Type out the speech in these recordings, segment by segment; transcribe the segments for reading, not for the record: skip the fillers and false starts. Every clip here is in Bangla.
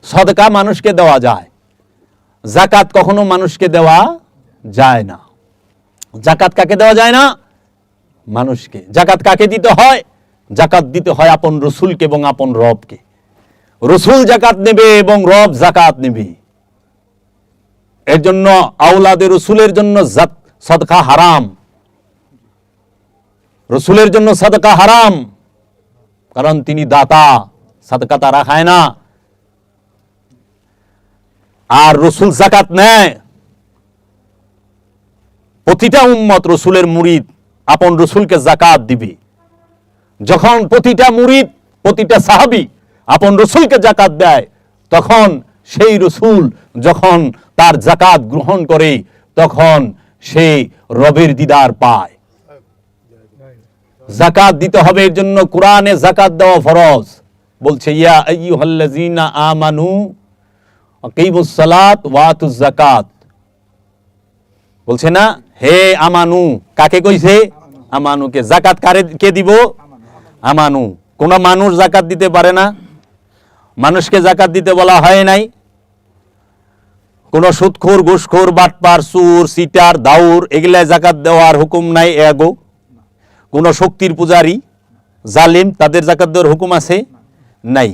সদকা মানুষকে দেওয়া যায়, জাকাত কখনো মানুষকে দেওয়া যায় না। জাকাত কাকে দেওয়া যায় না? মানুষকে। জাকাত কাকে দিতে হয়? জাকাত দিতে হয় আপন রসুলকে এবং আপন রবকে। রসুল জাকাত নেবে এবং রব জাকাত নেবে। এর জন্য আওলাদে রসুলের জন্য সদকা হারাম। রসুলের জন্য সদকা হারাম, কারণ তিনি দাতা, সদকা তারা খায় না। আর রসুল জাকাত নেয়। প্রতিটা উম্মত রসুলের মুরিদ আপন রসুলকে জাকাত দিবে। যখন প্রতিটা মুরিদ, প্রতিটা সাহাবী আপন রসুলকে জাকাত দেয়, তখন সেই রসুল যখন তার জাকাত গ্রহণ করে, তখন সে রবের দিদার পায়। জাকাত দিতে হবে, এর জন্য কোরআনে জাকাত দেওয়া ফরজ। বলছে ইয়া আইয়ুহাল্লাযীনা আমানু আকিমুস সালাত ওয়া আতুজ যাকাত। বলছে না, হে আমানু। কাকে কইছে? আমানুকে। জাকাত কে দিব? আমানু। কোন মানুষ জাকাত দিতে পারে না? মানুষকে জাকাত দিতে বলা হয় নাই। কোন সুদখোর, ঘুষখোর, বাটপার, চোর, সিটার, দাউর এগুলা জাকাত দেওয়ার হুকুম নাই। এগো কোন শক্তির পূজারী, জালিম, তাদের জাকাত দেওয়ার হুকুম আছে? নাই।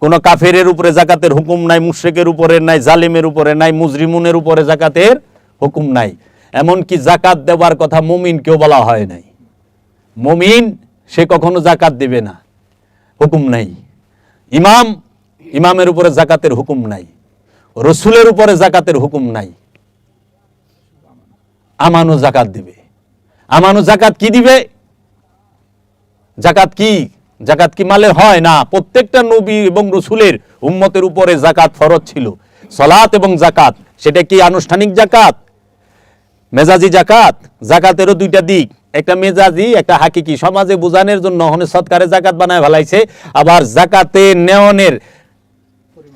কোন কাফেরের উপরে জাকাতের হুকুম নাই, মুশরিকের উপরে নাই, জালিমের উপরে নাই, মুজরিমুনের উপরে জাকাতের হুকুম নাই। এমনকি জাকাত দেওয়ার কথা মুমিনকেও বলা হয় নাই। মুমিন সে কখনো জাকাত দেবে না, হুকুম নাই। ইমামের উপরে জাকাতের হুকুম নাই, রসুলের উপরে জাকাতের হুকুম নাই। আমানু জাকাত দিবে। আমানু জাকাত কি দিবে? জাকাত কি? জাকাত কি মালের হয় না? প্রত্যেকটা নবী এবং রসুলের উম্মতের উপরে জাকাত ফরজ ছিল। সালাত এবং জাকাত, সেটা কি আনুষ্ঠানিক জাকাত, মেজাজি জাকাত? জাকাতেরও দুইটা দিক, একটা মেজাজি, একটা হাকিকি। সমাজে বোঝানোর জন্য সৎকারে জাকাত বানায় ফেলাইছে, আবার জাকাতে নেওয়ানের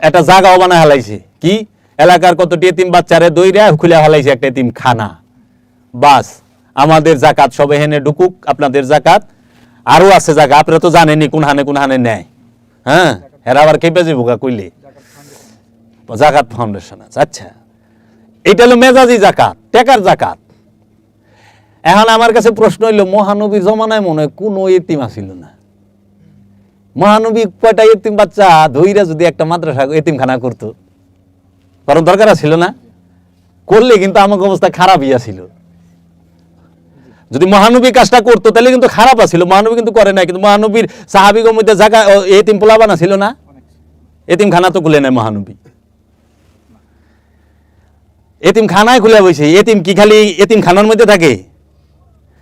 একটা জায়গাও বানায় ফেলাইছে। কি? এলাকার কতটি এতিম বাচ্চারে দইরা খুলে ফেলাইছে একটা এতিম খানা। বাস, আমাদের জাকাত সব এখানে ঢুকুক, আপনাদের জাকাত আরো আছে জায়গা, আপনারা তো জানেনি কোন হানে নেয়। হ্যাঁ, এরা আবার কেঁপে যাবো কইলে জাকাত ফাউন্ডেশন আছে। আচ্ছা, এটা হলো মেজাজি জাকাত, টাকার জাকাত। এখন আমার কাছে প্রশ্ন হইল, মহানবীর জমানায় মনে হয় কোন এতিম আসিল না। মহানবী কয়টা এতিম বাচ্চা ধইরা যদি একটা মাদ্রাসা এতিমখানা করতো, কারণ দরকার ছিল না? করলে কিন্তু আমার অবস্থা খারাপই ছিল। যদি মহানবী কাজটা করতো তাহলে কিন্তু খারাপ আছিল। মহানবী কিন্তু করে নাই। কিন্তু মহানবীর সাহাবীদের মধ্যে জায়গা এতিম পোলাবানা ছিল না? এতিমখানা তো খুলে নাই মহানবী, এতিমখানায় খুলে বসে। এতিম কি খালি এতিমখানার মধ্যে থাকে?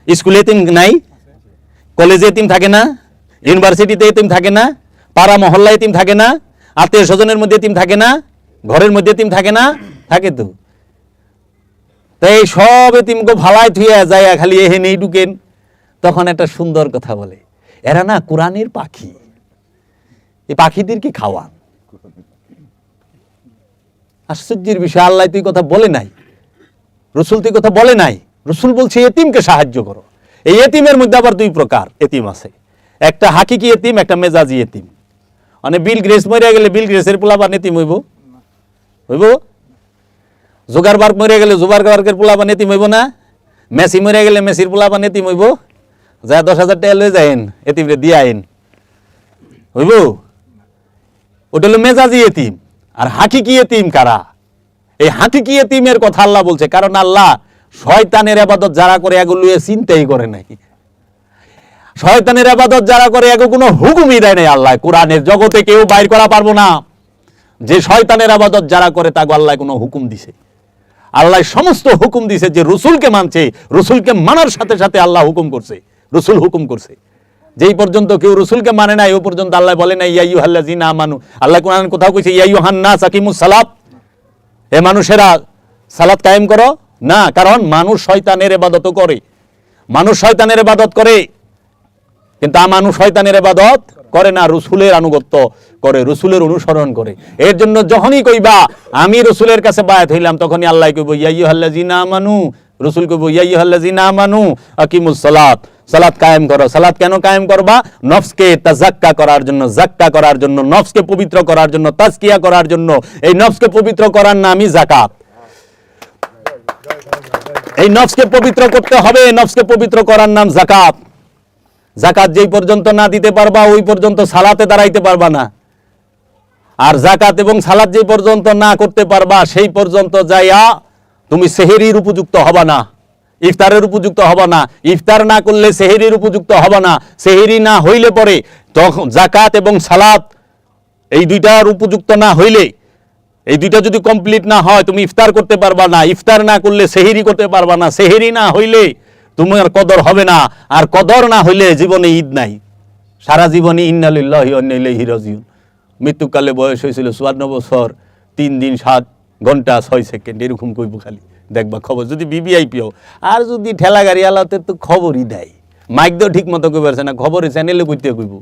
স্কুলে এতিম নাই? কলেজে এতিম থাকে না? ইউনিভার্সিটিতে এতিম থাকে না? পাড়া মহল্লা এতিম থাকে না? আত্মীয় স্বজনের মধ্যে এতিম থাকে না? ঘরের মধ্যে এতিম থাকে না? থাকে তো। তাই সব এতিমকে ভালাই থুইয়া যায়, খালি এহেনেই ঢুকেন। তখন একটা সুন্দর কথা বলে, এরা না কোরআনের পাখি, এই পাখিদেরকে খাওয়ান। আশ্চর্যের বিষয়, আল্লাহ তুই কথা বলে নাই, রসুল তুই কথা বলে নাই। রসুল বলছে এতিমকে সাহায্য করো। এই এতিমের মধ্যে আবার দুই প্রকার এতিম আছে, একটা হাকিকি এতিম, একটা মেজাজি এতিম। মানে বিল গ্রেস মরে গেলে বিল গ্রেসের পোলাপান এতিম হইব? জোগারবার্গ মরে গেলে জোগারবার্গের পোলাপান এতিম হইব না? মেসি মরে গেলে মেসির পোলাপান এতিম হইব? যা 10,000 টাকা লয়ে যাইন, এতিমরে দিয়ে আইন, হইব? ওটা হলো মেজাজি এতিম। আর হাকিকি এতিম কারা? এই হাকিকি এতিমের কথা আল্লাহ বলছে, কারণ আল্লাহ শয়তানের ইবাদত যারা করে এগুলো চিন্তাই করে নাই। শয়তানের ইবাদত যারা করে এগো কোনো হুকুমই দেয় নাই আল্লাহ। কোরআনের জগতে কেউ বাইর করা পারবো না যে শয়তানের ইবাদত যারা করে তাকে আল্লাহ কোনো হুকুম দিছে। আল্লাহ সমস্ত হুকুম দিছে যে রসুলকে মানছে, রসুলকে মানার সাথে সাথে আল্লাহ হুকুম করছে, রসুল হুকুম করছে। যেই পর্যন্ত কেউ রসুলকে মানে নাই, ওই পর্যন্ত আল্লাহ বলে নাই ইয়া আইয়ুহাল্লাযীনা আমানু। আল্লাহ কোরআন কোথাও কইছে ইয়া আইয়ুহান নাস আকিমুস সালাত, হে মানুষেরা সালাত কায়েম করো না। কারণ মানুষ শয়তানের ইবাদত করে, মানুষ শয়তানের ইবাদত করে, কিন্তু মানুষ শয়তানের ইবাদত করে না, রসুলের আনুগত্য করে, রসুলের অনুসরণ করে। এর জন্য যখনই কইবা আমি রসুলের কাছে বায়াত হইলাম, তখনই আল্লাহ কইব ইয়া আইয়ুহাল্লাযীনা আমানু, রসুল কইব ইয়া আইয়ুহাল্লাযীনা আমানু আকিমুস সালাত। সালাত কায়েম করো। সালাত কেন কায়েম করবা? নফসকে তাজাক্কা করার জন্য, জাক্কা করার জন্য, নফসকে পবিত্র করার জন্য, তাজকিয়া করার জন্য। এই নফসকে পবিত্র করার নামই যাকাত। এই নফসকে পবিত্র করতে হবে, নফসকে পবিত্র করার নাম যাকাত। যাকাত যেই পর্যন্ত না দিতে পারবা ওই পর্যন্ত সালাতে দাঁড়াইতে পারবা না। আর যাকাত এবং সালাত যেই পর্যন্ত না করতে পারবা সেই পর্যন্ত যাইয়া তুমি সেহেরির উপযুক্ত হবা না, ইফতারের উপযুক্ত হবা না। ইফতার না করলে সেহেরির উপযুক্ত হবা না। সেহেরি না হইলে পরে তখন যাকাত এবং সালাত এই দুইটার উপযুক্ত না হইলে, এই দুইটা যদি কমপ্লিট না হয় তুমি ইফতার করতে পারবা না। ইফতার না করলে সেহেরি করতে পারবা না। সেহেরি না হইলে তোমার কদর হবে না। আর কদর না হইলে জীবনে ঈদ নাই, সারা জীবনে ইন্না লিল্লাহি ওয়া ইন্না ইলাইহি রাজিউন। মৃত্যুকালে বয়স হয়েছিল 54 বছর 3 দিন 7 ঘন্টা 6 সেকেন্ড, এরকম কইব খালি দেখবা খবর। যদি বিবিআইপিও আর যদি ঠেলা গাড়ি আলাতে তো খবরই দেয়, মাইক তো ঠিক মতো কই পারছে না, খবরে চ্যানেলে কইতে কইব।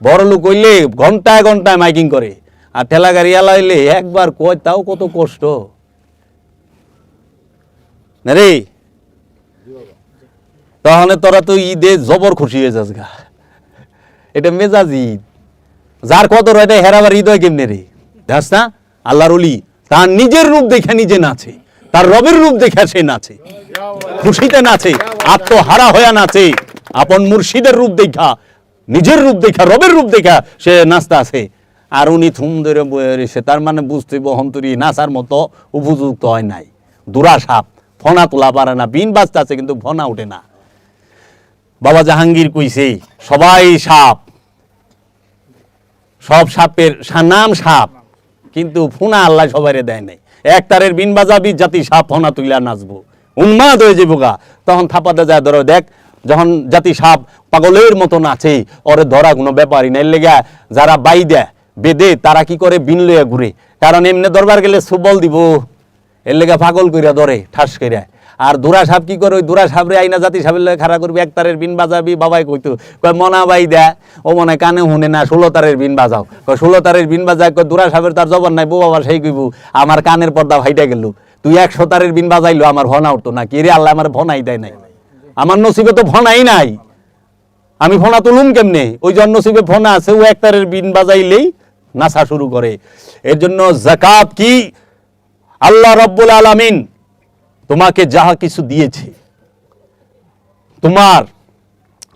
বড় লোক হইলে ঘন্টায় ঘন্টায় মাইকিং করে, আর ঠেলা গাড়ি আলা হইলে একবার কয় তাও কত কষ্ট না রে। তাহলে তোরা তো ঈদে জবর খুশি হয়ে যাস গা, এটা মেজাজ ঈদ। যার কদর হয় এটা হেরাবার ঈদ হয় কেমনে রে? দেখ না, আল্লাহর ওলি তার নিজের রূপ দেখে নিজে নাচে, তার রবের রূপ দেখে সে নাচে, খুশিতে নাচে, আত্মহারা হয়ে নাচে। আপন মুর্শিদের রূপ দেখা, নিজের রূপ দেখা, রবের রূপ দেখা সে নাচতে আছে। আর উনি থুম ধরে বয়ে রয়েছে, তার মানে বুঝতে বহন্তরী নাচার মতো উপযুক্ত হয় নাই। দুরা সাপ, ফনা তোলা পারে না, বিন বাজতে আছে কিন্তু ফনা ওঠে না। বাবা জাহাঙ্গীর কইছে সবাই সাপ, সব সাপের নাম সাপ, কিন্তু ফোনা আল্লাহ সবাইরে দেয় নাই। এক তারের বিন বাজাবি জাতি সাপ ফোনা তুইলা নাচবো, উন্মাদ হয়ে যাবো গা। তখন থাপাতে যায় ধরো, দেখ যখন জাতি সাপ পাগলের মতো নাচে, ওরে ধরা কোনো ব্যাপারই না। এর লেগা যারা বাই দেয় বেদে তারা কি করে বিন লইয়া ঘুরে, কারণ এমনি দরবার গেলে সুবল দিব, এর লেগা পাগল কইরা ধরে ঠাস কইরা। আর দুরা সাপ কি করে, ওই দুরা সাপরে আইনা জাতি সাপের লগে খাড়া করবি, এক তারের বিন বাজাবি। বাবাই কইতো কয় মনা বাই দেয়, ও মনে কানে শুনে না, 16 তারের বিন বাজাও। কয় 16 তারের বিন বাজায়, কয় দুরা সাপের তার জবর নাই। বউ বাবা সেই কইব আমার কানের পর্দা ভাইটা গেল, তুই 100 তারের বিন বাজাইলো আমার ভনা উঠতো না। কি রে আল্লাহ আমার ভনাই দেয় নাই, আমার নসিবে তো ভনাই নাই, আমি ফোনা তুলুম কেমনে? ওই জন্য নসিবে ফোনা আছে, ও এক তারের বিন বাজাইলেই নাচা শুরু করে। এর জন্য যাকাত কি, আল্লাহ রাব্বুল আলামিন তোমাকে যাহা কিছু দিয়েছে, তোমার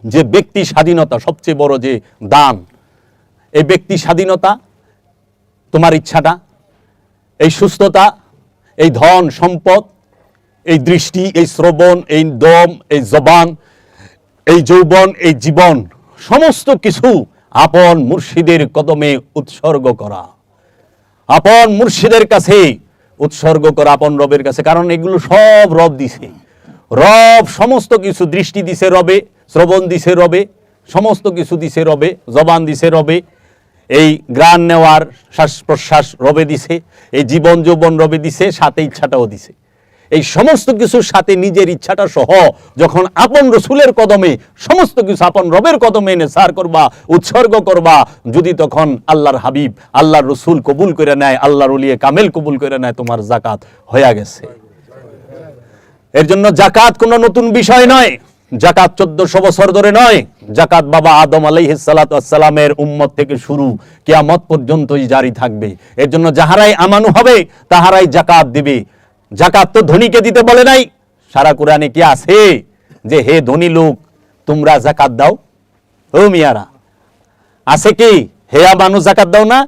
যে ব্যক্তি স্বাধীনতা সবচেয়ে বড় যে দান, এই ব্যক্তি স্বাধীনতা, তোমার ইচ্ছাটা, এই সুস্থতা, এই ধন সম্পদ, এই দৃষ্টি, এই শ্রবণ, এই দম, এই জবান, এই যৌবন, এই জীবন, সমস্ত কিছু আপন মুর্শিদের কদমে উৎসর্গ করা, আপন মুর্শিদের কাছে উৎসর্গ করা, আপন রবের কাছে। কারণ এগুলো সব রব দিছে, রব সমস্ত কিছু, দৃষ্টি দিছে রবে, শ্রবণ দিছে রবে, সমস্ত কিছু দিছে রবে, জবান দিছে রবে, এই গ্রাণ নেওয়ার শ্বাস প্রশ্বাস রবে দিছে, এই জীবন যৌবন রবে দিছে, সাথে ইচ্ছাটাও দিছে। এই সমস্ত কিছুর সাথে নিজের ইচ্ছাটা সহ যখন আপন রসুলের কদমে সমস্ত কিছু আপন রবের কদমে এনে সার করবা, উৎসর্গ করবা, যদি তখন আল্লাহর হাবিব আল্লাহর রসুল কবুল করে নেয়, আল্লাহর ওলিয়ে কামেল কবুল করে নেয়, তোমার যাকাত হয়ে গেছে। এর জন্য যাকাত কোনো নতুন বিষয় নয়, যাকাত 1400 বছর ধরে নয়, যাকাত বাবা আদম আলাইহিস সালাতু ওয়াস সালামের উম্মত থেকে শুরু কিয়ামত পর্যন্তই জারি থাকবে। এর জন্য যাহারাই আমানু হবে তাহারাই যাকাত দিবে। যাকাত তো ধনীকে দিতে বলে নাই, সারা কোরআনে কি আছে যে হে ধনী লোক তোমরা যাকাত দাও? ও মিয়ারা, আছে কি হে মানুষ যাকাত দাও না?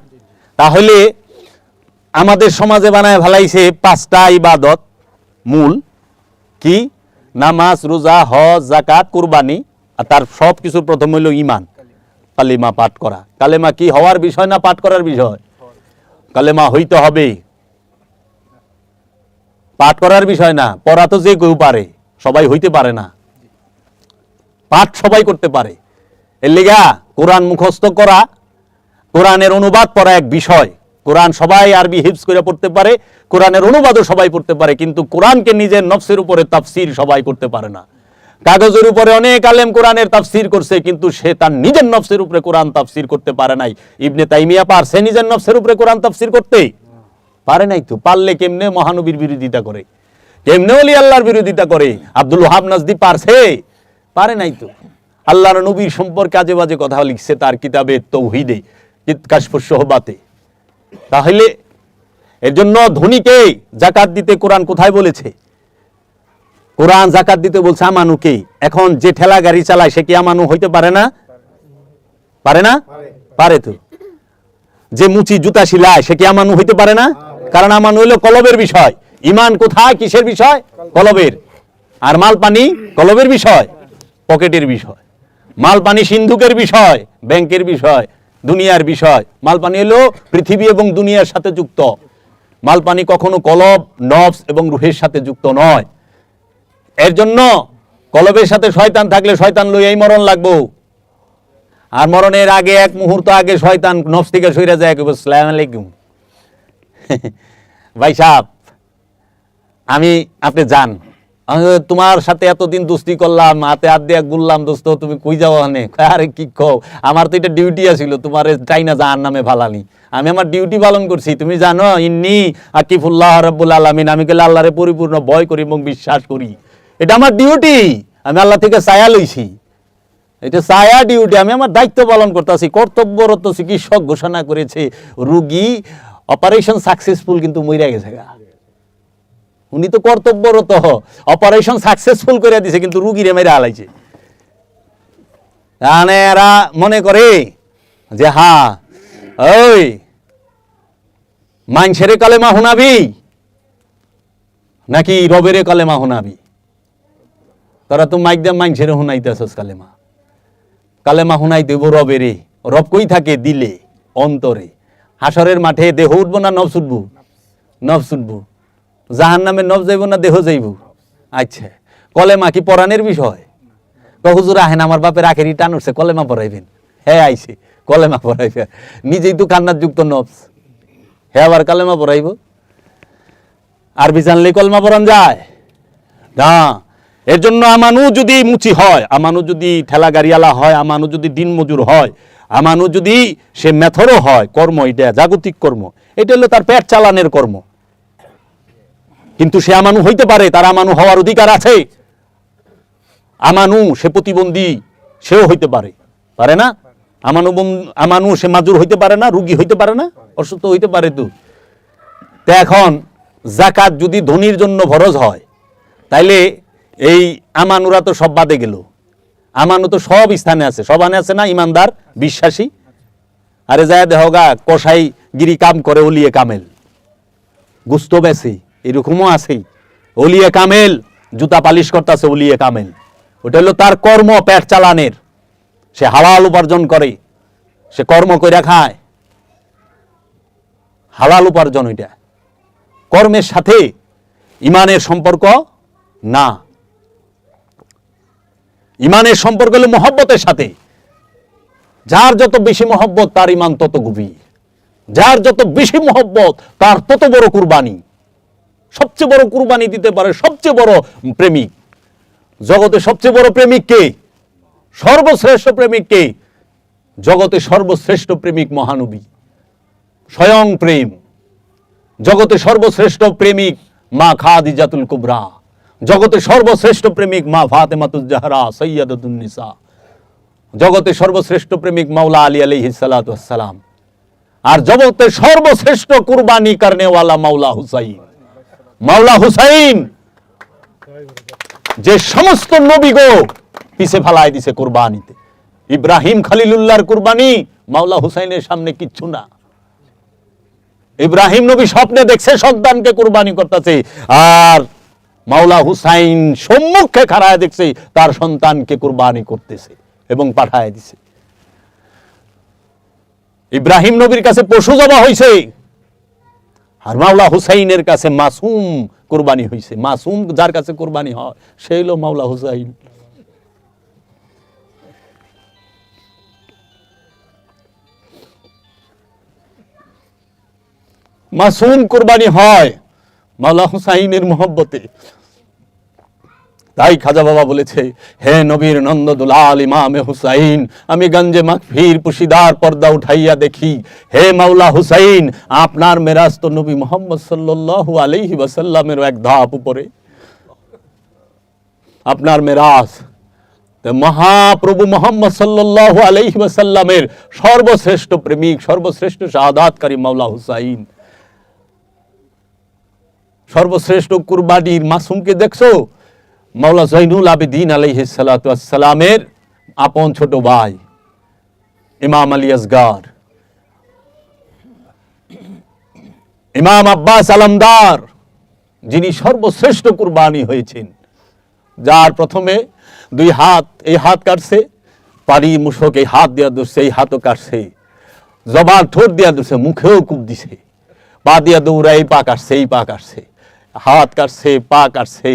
তাহলে আমাদের সমাজে বানায় ফেলাইছে 5টা ইবাদত মূল, কি? নামাজ, রোজা, হজ, যাকাত, কুরবানি, আর তার সব কিছুর প্রথম হইল ঈমান, কালেমা পাঠ করা। কালেমা কি হওয়ার বিষয় না পাঠ করার বিষয়? কালেমা হইতে হবে, পাঠ করার বিষয় না। পড়া তো যে কেউ পারে, সবাই হইতে পারে না, পাঠ সবাই করতে পারে। এর লিগা কোরআন মুখস্থ করা, কোরআনের অনুবাদ পড়া এক বিষয়। কোরআন সবাই আরবি হিফজ করে পড়তে পারে, কোরআনের অনুবাদও সবাই পড়তে পারে, কিন্তু কোরআনকে নিজের নফসের উপরে তাফসীর সবাই করতে পারে না। কাগজের উপরে অনেক আলেম কোরআনের তাফসীর করছে, কিন্তু সে তার নিজের নফসের উপরে কোরআন তাফসীর করতে পারে নাই। ইবনে তাইমিয়া পারছে নিজের নফসের উপরে কোরআন তাফসীর করতে? পারে নাই। তো পারলে কেমনে মহানবীর বিরোধিতা করে, কেমনে ওলি আল্লাহর বিরোধিতা করে? আব্দুল ওয়াহাব নাজদি পারছে? পারে নাই তো। আল্লাহর নবীর সম্পর্কে আজে বাজে কথা লিখছে তার কিতাবে তাওহীদে কাশফুস শুহবাতে। তাহলে এর জন্য ধনীকে যাকাত দিতে কোরআন কোথায় বলেছে? কোরআন যাকাত দিতে বলছে আমানুকে। এখন যে ঠেলা গাড়ি চালায় সে কি আমানু হইতে পারে না? পারে না? পারে তো। যে মুচি জুতা সিলায় সে কি আমানু হইতে পারে না? কারণ আমানু হইল কলবের বিষয়। ঈমান কোথায়? কিসের বিষয়? কলবের। আর মাল পানি কলবের বিষয়, পকেটের বিষয়। মাল পানি সিন্ধুকের বিষয়, ব্যাংকের বিষয়, দুনিয়ার বিষয়। মাল পানি হলো পৃথিবী এবং দুনিয়ার সাথে যুক্ত। মাল পানি কখনো কলব, নফস এবং রুহের সাথে যুক্ত নয়। এর জন্য কলবের সাথে শয়তান থাকলে শয়তান লইয়াই মরণ লাগবো। আর মরণের আগে এক মুহূর্ত আগে শয়তান নফস থেকে সইরা যায়, আসসালামু আলাইকুম ভাই সাহেব, আপনি যান, তোমার সাথে এতদিন দোস্তি করলাম, হাতে হাত দিয়ে গুললাম, দোস্ত তুমি কই যাও? আরে কি কও, আমার তো এটা ডিউটি আছিল, তোমার চাইনা যার নামে ভালানি, আমি আমার ডিউটি পালন করছি। তুমি জানো ইন্নী আকিফুল্লাহ রাব্বুল আলামিন, আমি গেলে আল্লাহরে পরিপূর্ণ ভয় করি এবং বিশ্বাস করি। এটা আমার ডিউটি, আমি আল্লাহ থেকে ছায়া লইছি। এটা ছায়া ডিউটি, আমি আমার দায়িত্ব পালন করতেছি। কর্তব্যরত চিকিৎসক ঘোষণা করেছে রোগী অপারেশন সাকসেসফুল, কিন্তু মইরা গেছে গা। উনি তো কর্তব্যরত, অপারেশন সাকসেসফুল করে দিছে, কিন্তু রুগীরে মেরে হালাইছে। এরা মনে করে যে হ্যাঁ ওই মাইনছেরে কালেমা হুনাবি নাকি রবেরে কালেমা হুনাবি? তোরা তো মাইক দিয়ে মাইনছেরে হুনাইতেছস কালেমা। কালেমা হুনাই দেব রবেরে। রব কই থাকে? দিলে, অন্তরে। হাসরের মাঠে দেহ উঠবো না নফস উঠবো? নফস উঠবো। জাহান্নামে নফস যাইব না দেহ যাইব? আচ্ছা, কলেমা কি পরাণের বিষয়? হুজুর আহেন, আমার বাপের আখেরি টান উঠছে, কলেমা পড়াইবেন। হ্যাঁ আইছে, কলেমা পড়াইবে। নিজেই তো কান্নার যুক্ত নফস, হ্যাঁ আবার কালেমা পড়াইব? আরবি জানলে কলেমা পড়ান যায় না। এর জন্য আমানু যদি মুচি হয়, আমানু যদি ঠেলা গাড়িওয়ালা হয়, আমানু যদি দিন মজুর হয়, আমানু যদি সে মেথরও হয়, কর্ম এটা জাগতিক কর্ম, এটা হলো তার পেট চালানের কর্ম। কিন্তু সে আমানু হইতে পারে, তার আমানু হওয়ার অধিকার আছে। আমানু সে প্রতিবন্ধী, সেও হইতে পারে, পারে না? আমানু সে মাজুর হইতে পারে না, রুগী হইতে পারে না, অসুস্থ হইতে পারে। তো এখন যাকাত যদি ধনীর জন্য ফরজ হয়, তাইলে এই আমানুরা তো সব বাদে গেল। আমানু তো সব স্থানে আছে, সবানে আছে না? ইমানদার, বিশ্বাসী। আরে যায় দেহগা কসাই গিরি কাম করে, ওলিয়ে কামেল গুস্ত বেছে, এরকমও আছে। ওলিয়ে কামেল জুতা পালিশ করতেছে, ওলিয়ে কামেল। ওটা হলো তার কর্ম, পেট চালানের। সে হালাল উপার্জন করে, সে কর্ম করে খায়, হালাল উপার্জন। ওইটা কর্মের সাথে ইমানের সম্পর্ক না। ইমানের সম্পর্ক হলো মহব্বতের সাথে। যার যত বেশি মহব্বত তার ইমান তত গভীর। যার যত বেশি মহব্বত তার তত বড় কুরবানি। সবচেয়ে বড় কুরবানি দিতে পারে সবচেয়ে বড় প্রেমিক। জগতে সবচেয়ে বড় প্রেমিক কে? সর্বশ্রেষ্ঠ প্রেমিক কে? জগতে সর্বশ্রেষ্ঠ প্রেমিক মহানবী, স্বয়ং প্রেম। জগতে সর্বশ্রেষ্ঠ প্রেমিক মা খাদিজাতুল কুবরা। জগতে সর্বশ্রেষ্ঠ প্রেমিক মা ফাতেমাতুজ জাহরা সৈয়দাতুন নিসা। জগতে সর্বশ্রেষ্ঠ প্রেমিক মাওলা আলী আলাইহিস সালাতু ওয়াস সালাম। আর জগতে সর্বশ্রেষ্ঠ কুরবানি করনে वाला মাওলা হুসাইন। মাওলা হুসাইন যে সমস্ত নবীগো পিছে ফালাই দিছে কুরবানিতে। ইব্রাহিম খলিলুল্লাহর কুরবানি মাওলা হুসাইনের সামনে কিচ্ছু না। ইব্রাহিম নবী স্বপ্নে দেখছে সন্তানকে কুরবানি করতেছে, আর মাওলা হুসাইন সম্মুখে খাড়ায় দেখছে তার সন্তানকে কুরবানি করতেছে এবং পাঠায় দিছে। ইব্রাহিম নবীর কাছে পশু জবা হয়েছে, আর মাওলা হুসাইনের কাছে মাসুম কুরবানি হয়েছে। মাসুম যার কাছে কুরবানি হয় সেই হলো মাওলা হুসাইন। মাসুম কুরবানি হয় মাওলা হুসাইনের মহব্বতে। তাই খাজা বাবা বলেছে, হে নবীর নন্দ দুলাল ইমামে হুসাইন, আমি গঞ্জে মাগফির পুশিদার পর্দা উঠাইয়া দেখি, হে মাওলা হুসাইন, আপনার মেরাজ তো নবী মুহাম্মদ সাল্লাল্লাহু আলাইহি ওয়াসাল্লামের এক ধাপ উপরে। আপনার মেরাজ মহাপ্রভু মুহাম্মদ সাল্লাল্লাহু আলাইহি ওয়াসাল্লামের সর্বশ্রেষ্ঠ প্রেমিক, সর্বশ্রেষ্ঠ শাহাদাতকারী মাওলা হুসাইন, সর্বশ্রেষ্ঠ কুরবানির মাসুমকে দেখছো? মাওলা জৈনুল আবেদিন আলাইহিস সালাতু ওয়াস সালামের আপন ছোট ভাই ইমাম আলী আসগার, ইমাম আব্বাস আলমদার, যিনি সর্বশ্রেষ্ঠ কুরবানি হয়েছেন, যার প্রথমে দুই হাত, এই হাত কাটছে, পানি মুশক এই হাত দিয়া ধরছে, এই হাতও কাটছে, জবান ঠোঁট দিয়া ধরছে, মুখেও কূপ দিছে, পা দিয়া দৌড়া এই পা কাটছে, এই পা কাটছে, হাত কাটছে, পা কাটছে,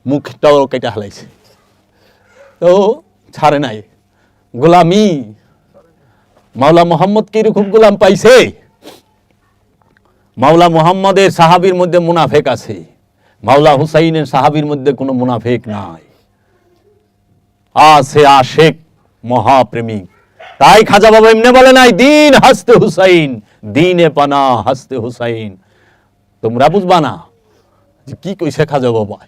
মুখটাও কেটে হালাইছে, তো ছাড়ে নাই। গোলামি মাওলা মুহাম্মদ কি রকম গোলাম পাইছে? মাওলা মুহাম্মদের সাহাবীর মধ্যে মুনাফেক আছে, মাওলা হুসাইনের সাহাবীর মধ্যে কোনো মুনাফেক নাই, আছে আশেক মহাপ্রেমিক। তাই খাজা বাবা এমনি বলে নাই, দিন হাসতে হুসাইন, দিনে পানা হাসতে হুসাইন। তোমরা বুঝবা না যে কি কইছে খাজা বাবা,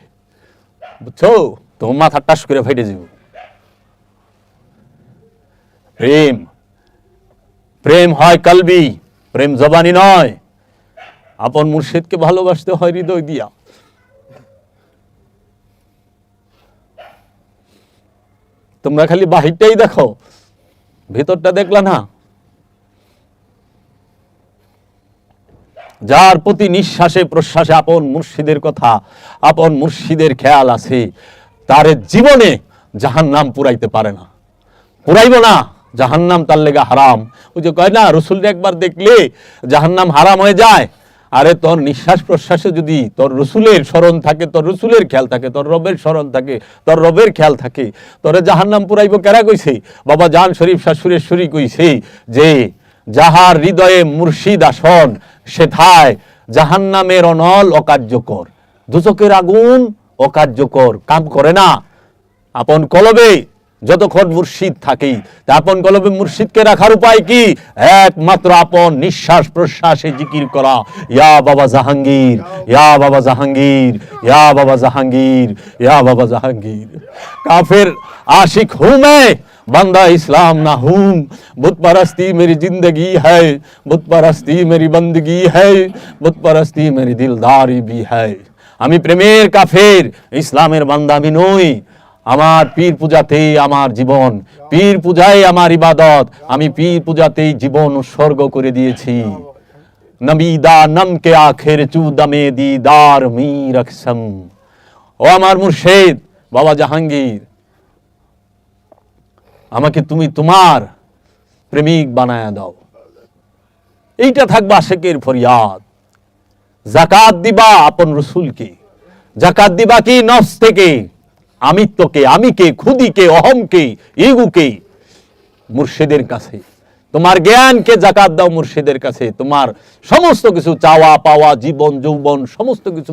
বুঝছো? তোমার মাথা টাস করে ফাইটে যাব। প্রেম, প্রেম হয় কলবি, প্রেম জবানি নয়। আপন মুর্শিদকে ভালোবাসতে হয় হৃদয় দিয়া। তোমরা খালি বাহিরটাই দেখো, ভেতরটা দেখলা না। যার প্রতি নিঃশ্বাসে প্রশ্বাসে আপন মুর্শিদের কথা, আপন মুর্শিদের খেয়াল আছে, তার জীবনে জাহান্নাম পুরাইতে পারে না, পুরাইব না। জাহান্নাম তার লেগে হারাম। ওই যে কয় না, রসুলকে একবার দেখলে জাহান্নাম হারাম হয়ে যায়। আরে তোর নিঃশ্বাস প্রশ্বাসে যদি তোর রসুলের স্মরণ থাকে, তোর রসুলের খেয়াল থাকে, তোর রবের স্মরণ থাকে, তোর রবের খেয়াল থাকে, তোরে জাহান্নাম পুরাইব কেরা কইছে? বাবা জান শরীফ শাহ সুরেশ্বরী কইছে যে যাহার হৃদয়ে মুর্শিদ আসন, সেথায় জাহান্নামের অনল অকার্যকর, দুচকের আগুন অকার্যকর, কাম করে না। আপন কলবে যতক্ষণ মুর্শিদ থাকে, আপন কলবে মুর্শিদকে রাখার উপায় কি? একমাত্র আপন নিঃশ্বাস প্রশ্বাসে জিকির করা, ইয়া বাবা জাহাঙ্গীর, ইয়া বাবা জাহাঙ্গীর, ইয়া বাবা জাহাঙ্গীর, ইয়া বাবা জাহাঙ্গীর। কাফের आशिक हूं मैं, बंदा इस्लाम ना हूं, बुत परस्ती मेरी जिंदगी है, बुत परस्ती मेरी बंदगी है, बुत परस्ती मेरी दिलदारी भी है। আমি প্রেমের কাফের, ইসলামের বান্দা আমি নই। আমার পীর পূজাতেই আমার জীবন, পীর পূজায় আমার ইবাদত, আমি পীর পূজাতেই জীবন উৎসর্গ করে দিয়েছি। নবীদা নম কে আখের চুদমে দিদার মীর আকসম। ও আমার মুর্শিদ বাবা জাহাঙ্গীর, আমাকে তুমি তোমার প্রেমিক বানায়া দাও। এইটা থাকবে আশিকের ফরিয়াদ। যাকাত দিবা আপন রসুলকে, যাকাত দিবা কি নফস থেকে, আমিত্বকে, আমিকে, খুদিকে, অহমকে, ইগুকে মুর্শিদের কাছে। তোমার জ্ঞানকে যাকাত দাও মুর্শিদের কাছে। তোমার সমস্ত কিছু চাওয়া পাওয়া, জীবন যৌবন সমস্ত কিছু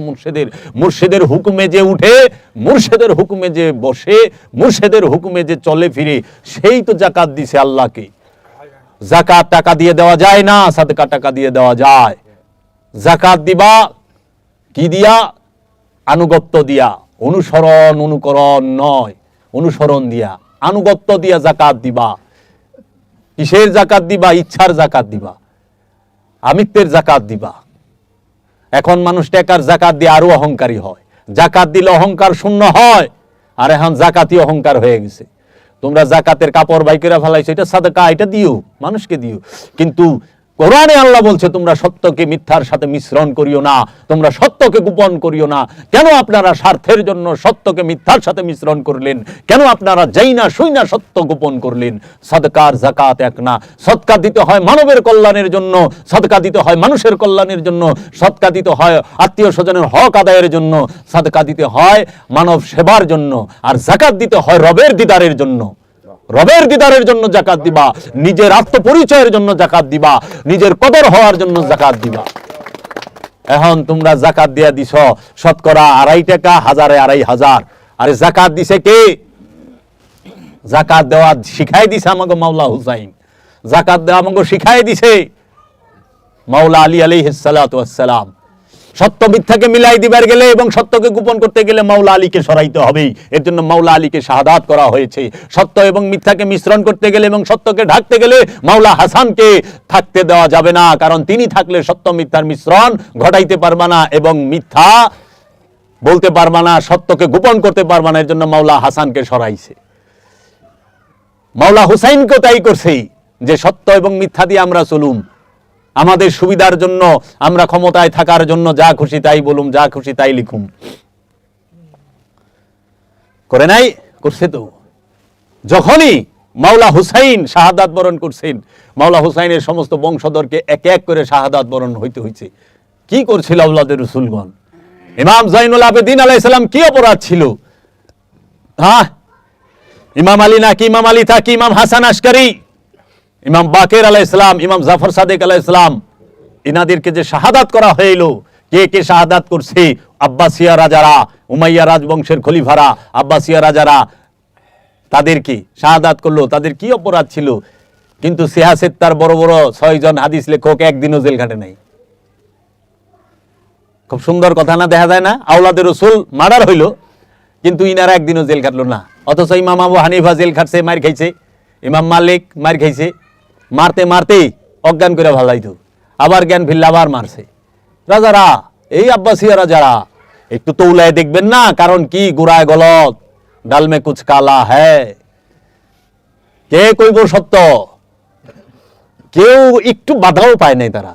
মুর্শিদের হুকুমে যে উঠে, মুর্শিদের হুকুমে যে বসে, মুর্শিদের হুকুমে যে চলে ফিরে, সেই তো যাকাত দিছে আল্লাহকে। যাকাত টাকা দিয়ে দেওয়া যায় না, সাদকা টাকা দিয়ে দেওয়া যায়। যাকাত দিবা কি দিয়া? আনুগত্য দিয়া, অনুসরণ অনুকরণ নয়, অনুসরণ দিয়া, আনুগত্য দিয়া যাকাত দিবা। কিসের যাকাত দিবা? ইচ্ছার যাকাত দিবা, আমিত্বের যাকাত দিবা। এখন মানুষ টাকার যাকাত দিয়ে আরো অহংকারী হয়। যাকাত দিলে অহংকার শূন্য হয়, আর এখন যাকাতই অহংকার হয়ে গেছে। তোমরা যাকাতের কাপড় বাইকেরা ফেলাইছো, এটা সাদকা, এটা দিও, মানুষকে দিও। কিন্তু কোরআনে আল্লাহ বলছে তোমরা সত্যকে মিথ্যার সাথে মিশ্রণ করিও না, তোমরা সত্যকে গোপন করিও না। কেন আপনারা স্বার্থের জন্য সত্যকে মিথ্যার সাথে মিশ্রণ করলেন? কেন আপনারা যাই না শুই না সত্য গোপন করলেন? সাদকার যাকাত এক না। সদকা দিতে হয় মানবের কল্যাণের জন্য, সদকা দিতে হয় মানুষের কল্যাণের জন্য, সদকা দিতে হয় আত্মীয় স্বজনের হক আদায়ের জন্য, সদকা দিতে হয় মানব সেবার জন্য, আর যাকাত দিতে হয় রবের দিদারের জন্য। রবের দিদারের জন্য যাকাত দিবা, নিজের আত্মপরিচয়ের জন্য যাকাত দিবা, নিজের কদর হওয়ার জন্য যাকাত দিবা। এখন তোমরা যাকাত দিয়া দিছ শতকরা 2.5 টাকা, হাজারে 2.5 আরে যাকাত দিছে কে? যাকাত দেওয়া শিখাই দিছে আমাকে মাওলা হুসাইন, যাকাত দেওয়া আমাকে শিখাই দিছে মাওলা আলী আলাইহিস সালাতু ওয়াস সালাম। সত্য মিথ্যাকে মিলাই দিবার গেলে এবং সত্যকে গোপন করতে গেলে মাওলা আলীকে সরাইতে হবে। এর জন্য মাওলা আলীকে শাহাদাত করা হয়েছে। সত্য এবং মিথ্যাকে মিশ্রণ করতে গেলে এবং সত্যকে ঢাকতে গেলে মাওলা হাসানকে থাকতে দেওয়া যাবে না, কারণ তিনি থাকলে সত্য মিথ্যার মিশ্রণ ঘটাইতে পারবে না এবং মিথ্যা বলতে পারবা না, সত্যকে গোপন করতে পারবা না। এর জন্য মাওলা হাসানকে সরাইছে। মাওলা হুসাইনকেও তাই করছে যে সত্য এবং মিথ্যা দিয়ে আমরা চলুম, আমাদের সুবিধার জন্য, আমরা ক্ষমতায় থাকার জন্য যা খুশি তাই বলুম, যা খুশি তাই লিখুম। করে নাই? করছে তো। যখনই মাওলা হুসাইন শাহাদাত বরণ করছেন, মাওলা হুসাইনের সমস্ত বংশধরকে এক এক করে শাহাদাত বরণ হইতে হয়েছে। কি করছিল আওলাদের রসুলগণ? ইমাম জাইনুল আবেদিন আলাইহিস সালাম কি অপরাধ ছিল? হ্যাঁ, ইমাম আলী নাকি ইমাম আলী থাকি ইমাম হাসান আশকারি, ইমাম বাকের আলাইহিস সালাম, ইমাম জাফর সাদেক আলাইহিস সালাম, ইনাদেরকে যে শাহাদাত করা হইল, কে কে শাহাদাত করছে? আব্বাসিয়া রাজারা, উমাইয়া রাজবংশের খলিফারা, আব্বাসিয়া রাজারা তাদেরকে শাহাদাত করলো। তাদের কি অপরাধ ছিল? কিন্তু সিয়াসেত্তার বড় বড় 6 জন হাদিস লেখক একদিনও জেল খাটে নাই। খুব সুন্দর কথা না? দেখা যায় না? আওলাদের রসুল মার্ডার হইল, কিন্তু ইনারা একদিনও জেল খাটলো না। অথচ ইমাম আবু হানিফা জেল খাটছে, মার খাইছে। ইমাম মালিক মার খাইছে, মারতে মারতে অজ্ঞান করে ভালাইতো, আবার জ্ঞান ফিরলে আবার মারছে। রাজারা, এই আব্বাসিয়া রাজারা একটু তৌলায় দেখবেন না, কারণ কি গোড়ায় গলত, ডাল মে কুছ কালা হ্যায়। কে কইব সত্য? কেউ একটু বাধাও পায় নাই। তারা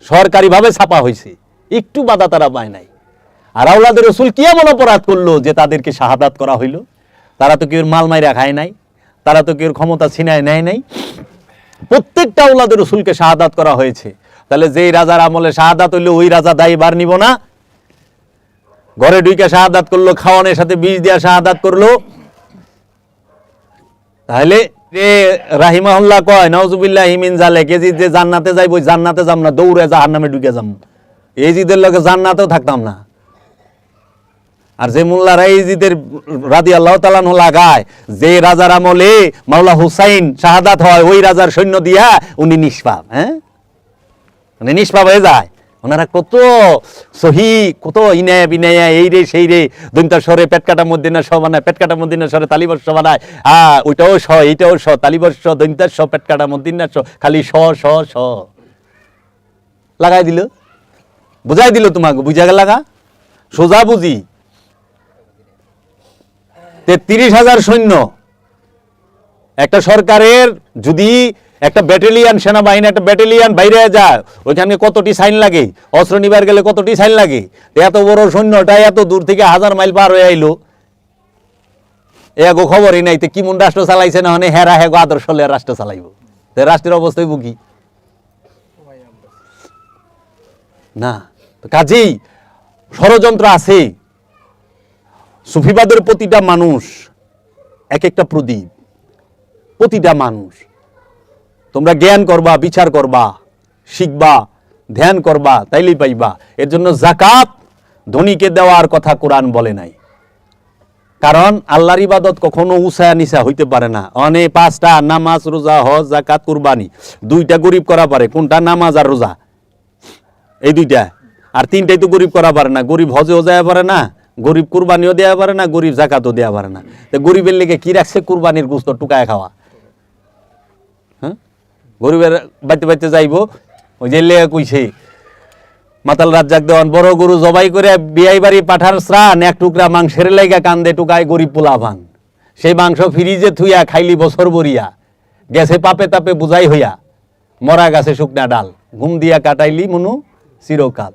সরকারি ভাবে ছাপা হয়েছে, একটু বাধা তারা পায় নাই। আর আওলাদের রসুল কি এমন অপরাধ করলো যে তাদেরকে শাহাদাত করা হইল? তারা তো কেউ মাল মাইরা খায় নাই, তারা তো কেউ ক্ষমতা ছিনায় নেয় নাই। প্রত্যেকটা আওলাদের রসুলকে শাহাদাত করা হয়েছে। তাহলে যেই রাজার আমলে শাহাদাত হইলো ওই রাজা দায়ী বার নিব না? ঘরে ঢুকে শাহাদাত করলো, খাওয়ানোর সাথে বিষ দিয়া শাহাদাত করলো। তাহলে রাহিমাহুল্লাহ কয় নাউজুবিল্লাহি মিন যালিক, এজিদ যে জান্নাতে যাইব, ওই জান্নাতে যাম না, দৌড়ে জাহান্নামে ঢুকে যাম। এজিদের লগে জান্নাতেও থাকতাম না। আর যে মোল্লারা এজিদের রাদিয়াল্লাহু তাআলা আনহু লাগায়, যে রাজার আমলে মাওলা হুসাইন শাহাদাত হয়, ওই রাজার সৈন্য দিয়া উনি নিষ্পাপ। হ্যাঁ, মানে নিষ্পাপ হয়ে যায়। ওনারা কত সহি, কত ইনায়া বিনায়া, এই রে সেই রে, দৈন্তা স্বরে পেটকাটা মদিনা স বানায়, পেটকাটা মদিনা স্বরে তালিবর্ষ বানায়। ওইটাও স, এইটাও স, তালিবর্ষ দৈন্তার স, পেটকাটা মদিনা স, খালি স স স লাগাই দিল, বুঝাই দিল তোমাকে। বুঝা গেল লাগা? সোজা বুঝি। 33,000 সৈন্য একটা সরকারের, যদি একটা ব্যাটালিয়ান সেনাবাহিনী একটা ব্যাটালিয়ান বাইরে যায়, ওইখানে কতটি সাইন লাগে? অস্ত্র নিবার গেলে কতটি সাইন লাগে? এত বড় সৈন্যটা এত দূর থেকে 1000 মাইল পার হয়ে আইলো, এগো খবরই নাই। কি মন রাষ্ট্র চালাইছে না? মানে হেরা হেগো আদর্শ রাষ্ট্র চালাইব। রাষ্ট্রের অবস্থায় বুকি না। কাজেই ষড়যন্ত্র আছে। সুফিবাদের প্রতিটা মানুষ এক একটা প্রদীপ। প্রতিটা মানুষ, তোমরা জ্ঞান করবা, বিচার করবা, শিখবা, ধ্যান করবা, তাইলেই পাইবা। এর জন্য যাকাত ধনীকে দেওয়ার কথা কোরআন বলে নাই, কারণ আল্লাহর ইবাদত কখনো উঁচা নিচা হইতে পারে না। অনেক 5টা নামাজ, রোজা, হজ, যাকাত, কুরবানি, 2টা গরিব করা পারে। কোনটা? নামাজ আর রোজা, এই 2টা। আর 3টাই তো গরিব করা পারে না। গরিব হজেও যায় পারে না, গরিব কুরবানিও দেওয়া পারে না, গরিব যাকাতও দেওয়া পারে না। তো গরিবের লেগে কি রাখছে? কুরবানির গোশত টুকায় খাওয়া। হ্যাঁ, গরিবের বাইতে বাইতে যাইব, ওই যে লেগে কইছে মাতাল রাজ্জাক দেওয়ান, বড় গরু জবাই করে বিয়াই বাড়ি পাঠার স্রান, 1 টুকরা মাংসের লেগা কান্দে টুকায় গরিব পোলাভান। সেই মাংস ফ্রিজে থুইয়া খাইলি বছর বরিয়া, গেছে পাপে তাপে বুঝাই হইয়া, মরা গাছে শুকনা ডাল, ঘুম দিয়া কাটাইলি মনু চিরকাল।